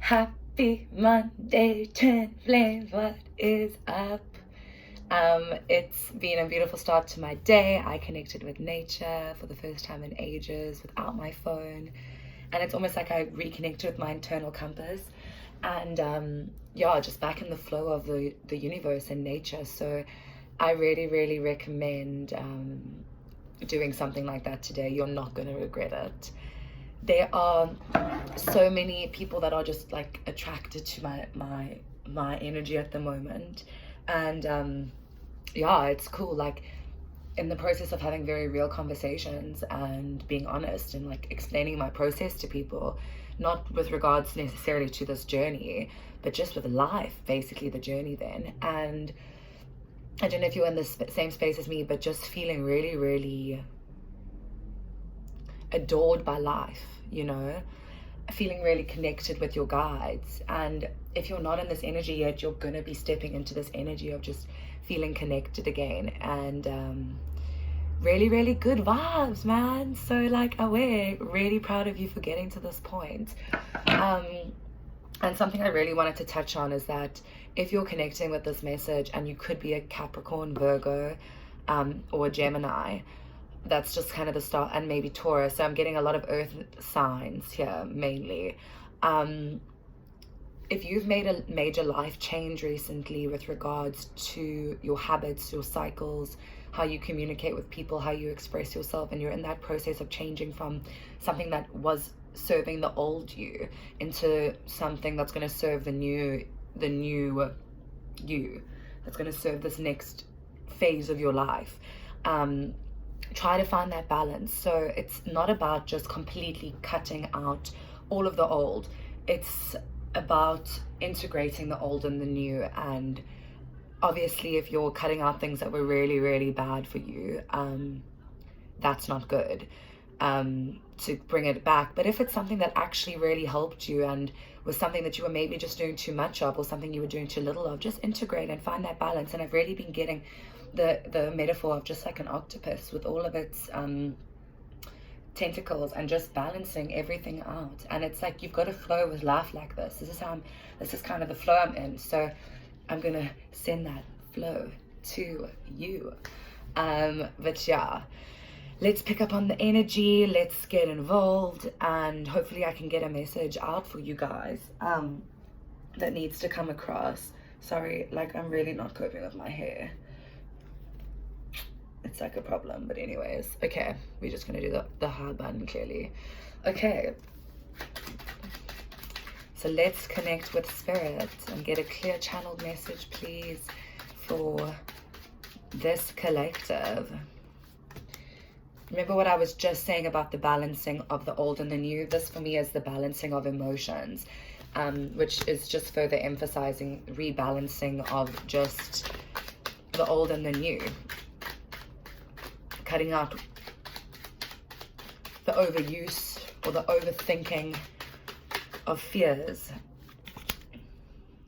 Happy Monday, twin flame, what is up? It's been a beautiful start to my day. I connected with nature for the first time in ages without my phone, and it's almost like I reconnected with my internal compass, and yeah, just back in the flow of the universe and nature. So I really recommend doing something like that today. You're not going to regret it. There are so many people that are just like attracted to my energy at the moment, and yeah, it's cool. Like, in the process of having very real conversations and being honest and like explaining my process to people, not with regards necessarily to this journey, but just with life, basically the journey then. And I don't know if you're in the same space as me, but just feeling really adored by life, you know, feeling really connected with your guides. And if you're not in this energy yet, you're going to be stepping into this energy of just feeling connected again, and really good vibes, man. So like, we're really proud of you for getting to this point. And something I really wanted to touch on is that if you're connecting with this message, and you could be a Capricorn, Virgo, or a Gemini, that's just kind of the start, and maybe Taurus. So I'm getting a lot of earth signs here mainly. If you've made a major life change recently with regards to your habits, your cycles, how you communicate with people, how you express yourself, and you're in that process of changing from something that was serving the old you into something that's going to serve the new you, that's going to serve this next phase of your life, try to find that balance. So it's not about just completely cutting out all of the old. It's about integrating the old and the new. And obviously, if you're cutting out things that were really bad for you, that's not good, to bring it back. But if it's something that actually really helped you and was something that you were maybe just doing too much of, or something you were doing too little of, just integrate and find that balance. And I've really been getting the metaphor of just like an octopus with all of its tentacles, and just balancing everything out. And it's like, you've got to flow with life like this. This is kind of the flow I'm in. So I'm gonna send that flow to you. But yeah, let's pick up on the energy, let's get involved, and hopefully I can get a message out for you guys that needs to come across. Sorry, like, I'm really not coping with my hair. It's like a problem, but anyways, okay, we're just gonna do the hard button clearly. Okay, so let's connect with spirit and get a clear channeled message, please, for this collective. Remember what I was just saying about the balancing of the old and the new? This for me is the balancing of emotions, which is just further emphasizing rebalancing of just the old and the new. Cutting out the overuse or the overthinking of fears.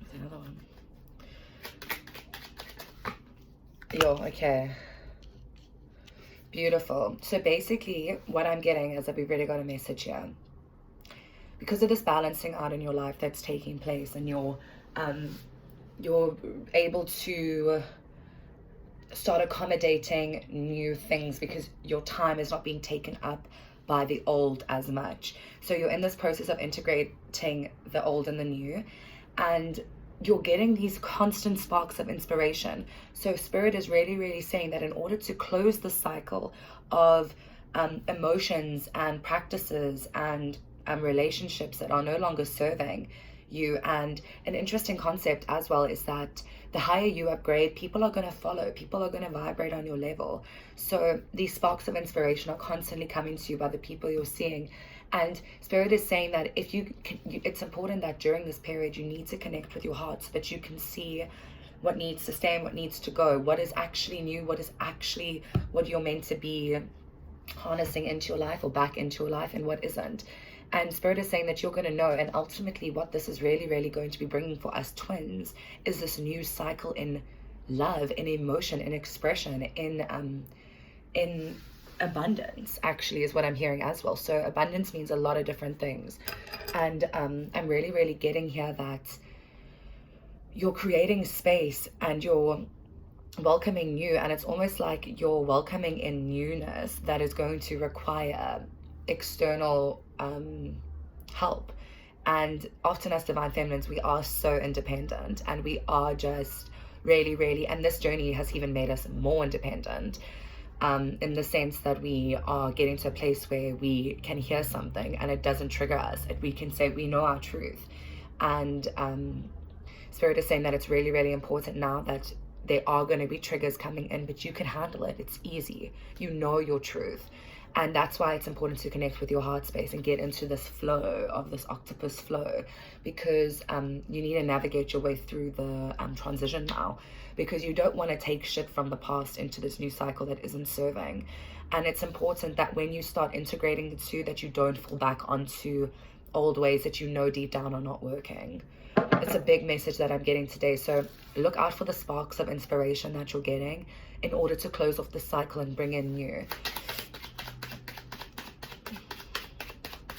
There's another one. Yo, okay. Beautiful. So basically what I'm getting is that we've really got a message here. Because of this balancing out in your life that's taking place, and you're able to start accommodating new things because your time is not being taken up by the old as much. So you're in this process of integrating the old and the new, and you're getting these constant sparks of inspiration. So spirit is really saying that in order to close the cycle of emotions and practices and relationships that are no longer serving you, and an interesting concept as well is that the higher you upgrade, people are going to follow, people are going to vibrate on your level. So these sparks of inspiration are constantly coming to you by the people you're seeing. And spirit is saying that if it's important that during this period you need to connect with your heart, so that you can see what needs to stay and what needs to go, what is actually new, what is actually what you're meant to be harnessing into your life or back into your life, and what isn't. And spirit is saying that you're going to know, and ultimately what this is really going to be bringing for us twins is this new cycle in love, in emotion, in expression, in abundance, actually, is what I'm hearing as well. So abundance means a lot of different things. And I'm really, really getting here that you're creating space and you're welcoming new, and it's almost like you're welcoming in newness that is going to require external help. And often as divine feminines, we are so independent, and we are just really, really, and this journey has even made us more independent, in the sense that we are getting to a place where we can hear something and it doesn't trigger us. We can say we know our truth. And Spirit is saying that it's really, really important now that there are going to be triggers coming in, but you can handle it. It's easy. You know your truth. And that's why it's important to connect with your heart space and get into this flow of this octopus flow, because you need to navigate your way through the transition now, because you don't want to take shit from the past into this new cycle that isn't serving. And it's important that when you start integrating the two, that you don't fall back onto old ways that you know deep down are not working. It's a big message that I'm getting today. So look out for the sparks of inspiration that you're getting in order to close off the cycle and bring in new.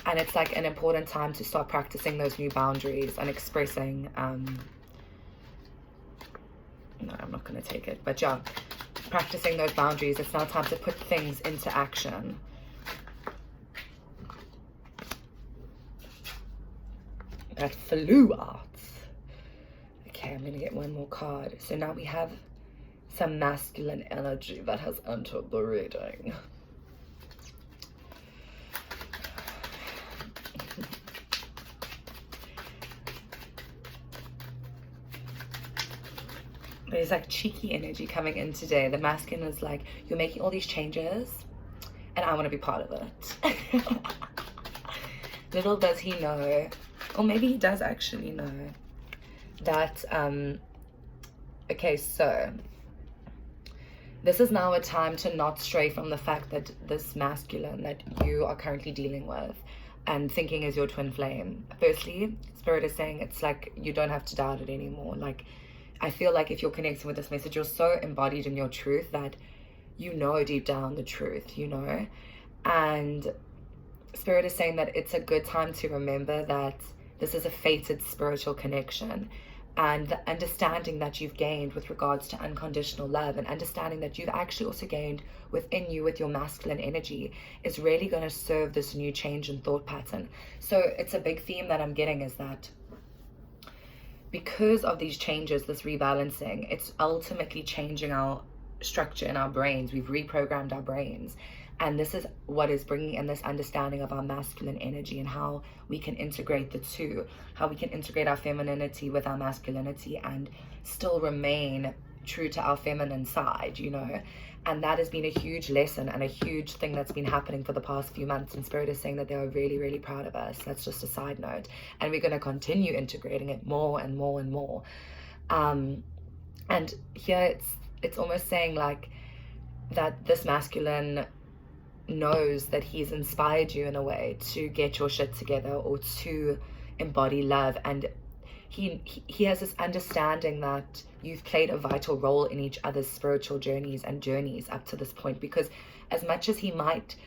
And it's like an important time to start practicing those new boundaries and expressing, no, I'm not going to take it, but yeah, practicing those boundaries. It's now time to put things into action. That flew out. Okay, I'm going to get one more card. So now we have some masculine energy that has entered the reading. There's like cheeky energy coming in today. The masculine is like, you're making all these changes and I want to be part of it. Little does he know, or maybe he does actually know, that okay, so this is now a time to not stray from the fact that this masculine that you are currently dealing with and thinking is your twin flame. Firstly, Spirit is saying it's like you don't have to doubt it anymore. Like, I feel like if you're connecting with this message, you're so embodied in your truth that you know deep down the truth, you know. And Spirit is saying that it's a good time to remember that this is a fated spiritual connection, and the understanding that you've gained with regards to unconditional love, and understanding that you've actually also gained within you with your masculine energy, is really going to serve this new change in thought pattern. So it's a big theme that I'm getting, is that because of these changes, this rebalancing, it's ultimately changing our structure in our brains. We've reprogrammed our brains. And this is what is bringing in this understanding of our masculine energy and how we can integrate the two, how we can integrate our femininity with our masculinity and still remain true to our feminine side, you know. And that has been a huge lesson and a huge thing that's been happening for the past few months. And Spirit is saying that they are really, really proud of us. That's just a side note. And we're going to continue integrating it more and more and more. And here it's almost saying like that this masculine knows that he's inspired you in a way to get your shit together or to embody love. And he has this understanding that you've played a vital role in each other's spiritual journeys up to this point, because as much as he might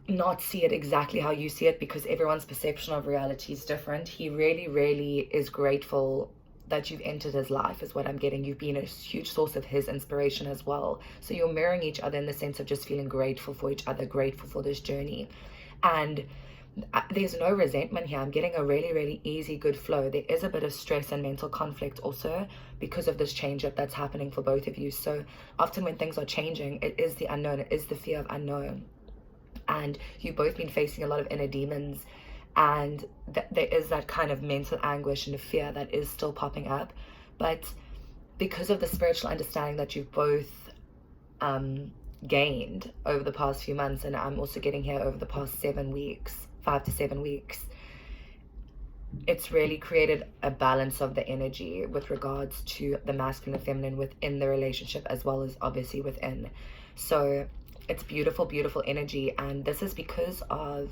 not see it exactly how you see it, because everyone's perception of reality is different, he really, really is grateful that you've entered his life, is what I'm getting. You've been a huge source of his inspiration as well. So you're mirroring each other in the sense of just feeling grateful for each other, grateful for this journey. And there's no resentment here. I'm getting a really, really easy, good flow. There is a bit of stress and mental conflict also because of this change up that's happening for both of you. So often when things are changing, it is the unknown. It is the fear of unknown. And you've both been facing a lot of inner demons, and there is that kind of mental anguish and fear that is still popping up. But because of the spiritual understanding that you've both gained over the past few months, and I'm also getting here over the past 7 weeks, 5 to 7 weeks, it's really created a balance of the energy with regards to the masculine and feminine within the relationship, as well as obviously within. So it's beautiful, beautiful energy. And this is because of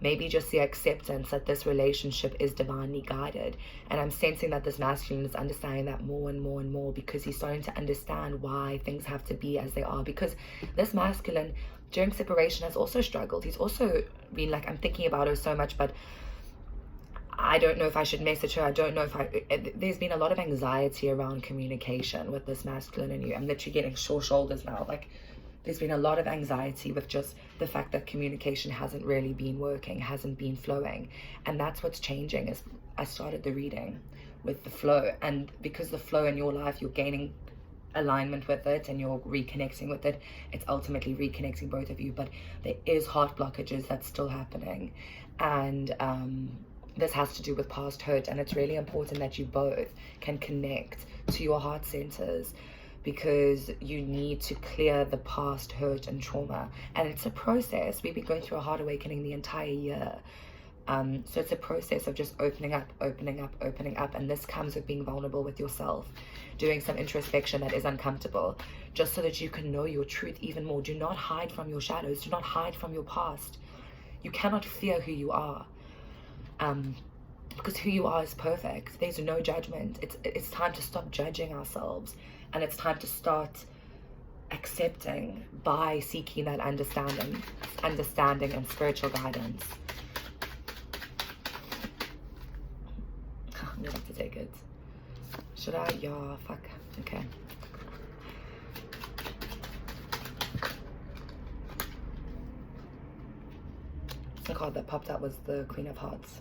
maybe just the acceptance that this relationship is divinely guided. And I'm sensing that this masculine is understanding that more and more and more, because he's starting to understand why things have to be as they are. Because this masculine during separation has also struggled. He's also been like, I'm thinking about her so much, but I don't know if I should message her. I don't know if there's been a lot of anxiety around communication with this masculine in you. I'm literally getting sore shoulders now. Like, there's been a lot of anxiety with just the fact that communication hasn't really been working, hasn't been flowing. And that's what's changing. Is I started the reading with the flow. And because the flow in your life, you're gaining alignment with it and you're reconnecting with it. It's ultimately reconnecting both of you. But there is heart blockages that's still happening. And this has to do with past hurt. And it's really important that you both can connect to your heart centers, because you need to clear the past hurt and trauma. And it's a process. We've been going through a heart awakening the entire year. So it's a process of just opening up. And this comes with being vulnerable with yourself, doing some introspection that is uncomfortable, just so that you can know your truth even more. Do not hide from your shadows. Do not hide from your past. You cannot fear who you are. Because who you are is perfect. There's no judgment. It's time to stop judging ourselves. And it's time to start accepting by seeking that understanding and spiritual guidance. I'm gonna have to take it. Should I? Yeah, fuck. Okay. The card that popped out was the Queen of Hearts.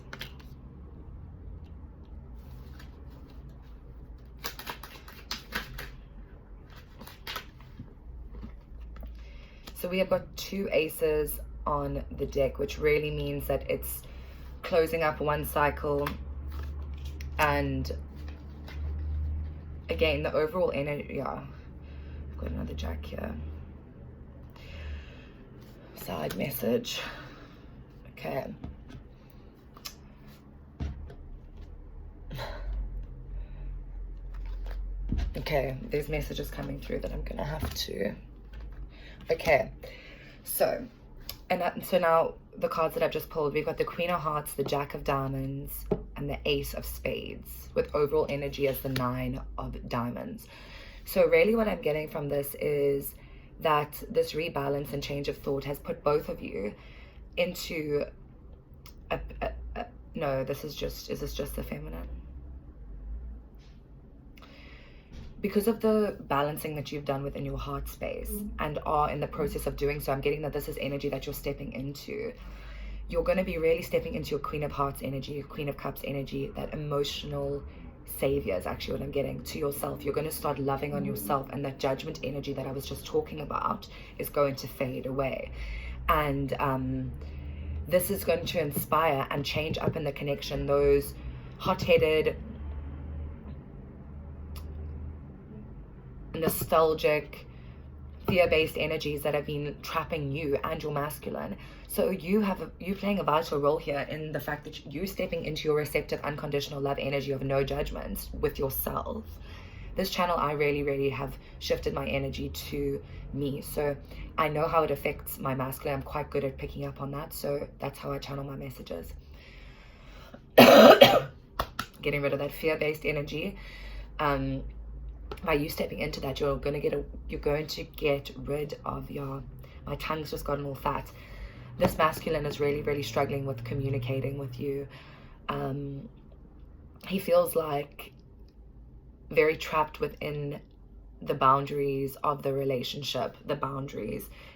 So we have got 2 aces on the deck, which really means that it's closing up one cycle. And again, the overall energy, yeah, I've got another jack here. Side message. Okay. Okay, there's messages coming through that I'm gonna have to. Okay, so now the cards that I've just pulled, we've got the Queen of Hearts, the Jack of Diamonds, and the Ace of Spades, with overall energy as the 9 of Diamonds. So really what I'm getting from this is that this rebalance and change of thought has put both of you into no, is this just the feminine? Because of the balancing that you've done within your heart space and are in the process of doing so, I'm getting that this is energy that you're stepping into. You're going to be really stepping into your Queen of Hearts energy, your Queen of Cups energy, that emotional savior is actually what I'm getting, to yourself. You're going to start loving on yourself, and that judgment energy that I was just talking about is going to fade away. And this is going to inspire and change up in the connection those hot-headed, nostalgic, fear-based energies that have been trapping you and your masculine. So you playing a vital role here in the fact that you stepping into your receptive, unconditional love energy of no judgments with yourself. This channel, I really have shifted my energy to me. So I know how it affects my masculine. I'm quite good at picking up on that. So that's how I channel my messages. Getting rid of that fear-based energy. By you stepping into that, you're going to get rid of my tongue's just gotten all fat. This masculine is really struggling with communicating with you. He feels like very trapped within the boundaries of the relationship,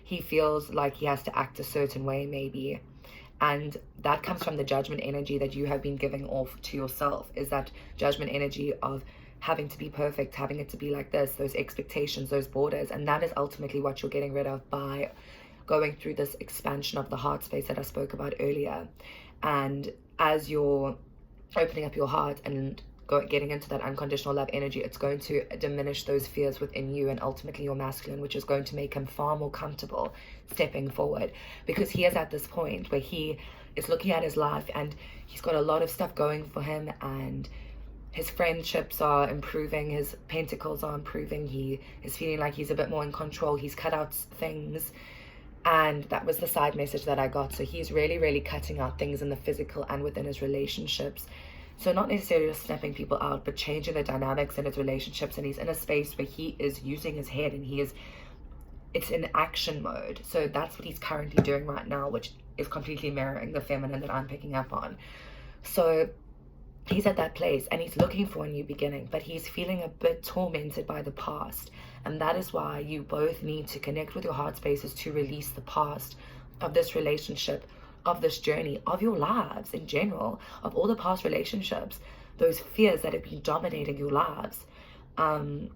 he feels like he has to act a certain way maybe, and that comes from the judgment energy that you have been giving off to yourself. Is that judgment energy of having to be perfect, having it to be like this, those expectations, those borders. And that is ultimately what you're getting rid of by going through this expansion of the heart space that I spoke about earlier. And as you're opening up your heart and getting into that unconditional love energy, it's going to diminish those fears within you and ultimately your masculine, which is going to make him far more comfortable stepping forward, because he is at this point where he is looking at his life and he's got a lot of stuff going for him, and his friendships are improving, his pentacles are improving, he is feeling like he's a bit more in control, he's cut out things, And that was the side message that I got. So he's really, really cutting out things in the physical and within his relationships. So not necessarily just snapping people out, but changing the dynamics in his relationships. And he's in a space where he is using his head, and it's in action mode. So that's what he's currently doing right now, which is completely mirroring the feminine that I'm picking up on. So he's at that place and he's looking for a new beginning, but he's feeling a bit tormented by the past. And that is why you both need to connect with your heart spaces to release the past of this relationship, of this journey, of your lives in general, of all the past relationships, those fears that have been dominating your lives. And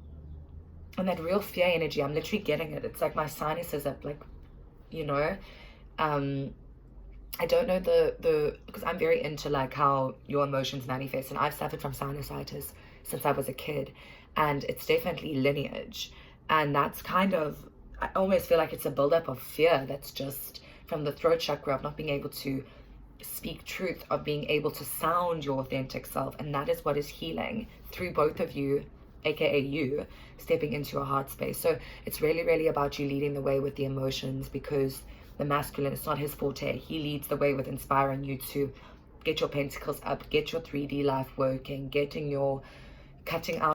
that real fear energy, I'm literally getting it. It's like my sinuses up, like, you know, I don't know because I'm very into like how your emotions manifest, and I've suffered from sinusitis since I was a kid, and it's definitely lineage. And that's kind of, I almost feel like it's a buildup of fear that's just from the throat chakra, of not being able to speak truth, of being able to sound your authentic self. And that is what is healing through both of you, aka you stepping into your heart space. So it's really, really about you leading the way with the emotions, because the masculine, it's not his forte. He leads the way with inspiring you to get your pentacles up, get your 3D life working, cutting out